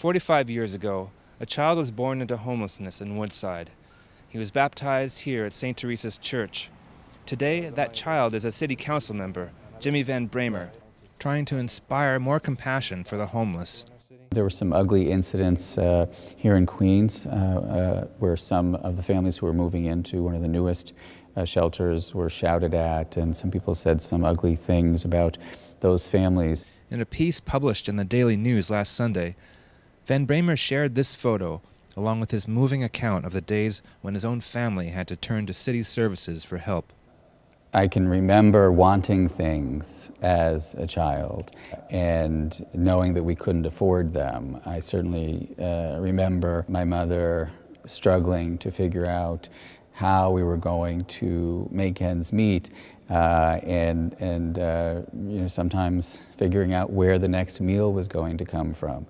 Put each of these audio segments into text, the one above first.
45 years ago, a child was born into homelessness in Woodside. He was baptized here at St. Teresa's Church. Today, that child is a city council member, Jimmy Van Bramer, trying to inspire more compassion for the homeless. There were some ugly incidents here in Queens where some of the families who were moving into one of the newest shelters were shouted at, and some people said some ugly things about those families. In a piece published in the Daily News last Sunday, Van Bramer shared this photo along with his moving account of the days when his own family had to turn to city services for help. I can remember wanting things as a child and knowing that we couldn't afford them. I certainly remember my mother struggling to figure out how we were going to make ends meet and sometimes figuring out where the next meal was going to come from.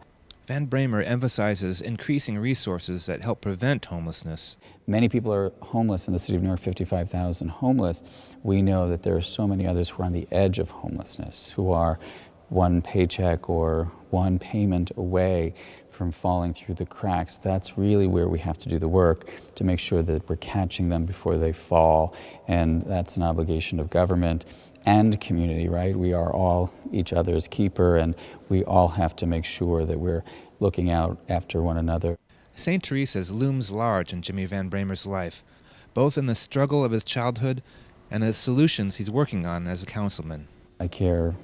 Van Bramer emphasizes increasing resources that help prevent homelessness. Many people are homeless in the city of New York, 55,000 homeless. We know that there are so many others who are on the edge of homelessness, who are one paycheck or one payment away from falling through the cracks. That's really where we have to do the work to make sure that we're catching them before they fall, and that's an obligation of government and community, right? We are all each other's keeper, and we all have to make sure that we're looking out after one another. St. Teresa's looms large in Jimmy Van Bramer's life, both in the struggle of his childhood and the solutions he's working on as a councilman. I care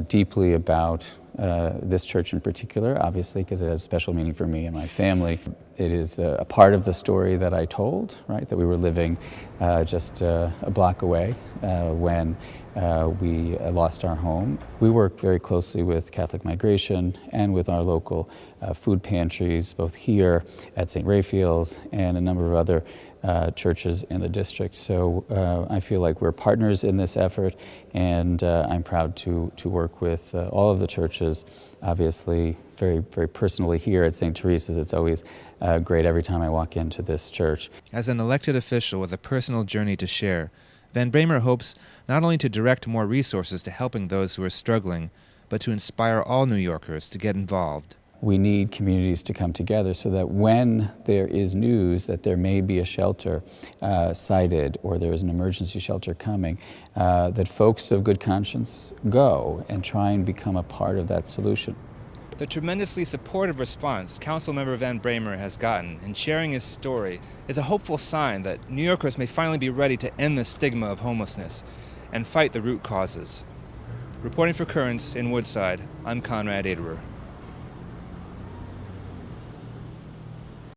deeply about this church in particular, obviously, because it has special meaning for me and my family. It is a part of the story that I told, right, that we were living just a block away when we lost our home. We work very closely with Catholic Migration and with our local food pantries, both here at St. Raphael's and a number of other churches in the district. So I feel like we're partners in this effort, and I'm proud to work with all of the churches. Obviously, very, very personally here at St. Teresa's, it's always great every time I walk into this church. As an elected official with a personal journey to share, Van Bramer hopes not only to direct more resources to helping those who are struggling, but to inspire all New Yorkers to get involved. We need communities to come together so that when there is news that there may be a shelter sited or there is an emergency shelter coming, that folks of good conscience go and try and become a part of that solution. The tremendously supportive response Councilmember Van Bramer has gotten in sharing his story is a hopeful sign that New Yorkers may finally be ready to end the stigma of homelessness and fight the root causes. Reporting for Currents in Woodside, I'm Konrad Aderer.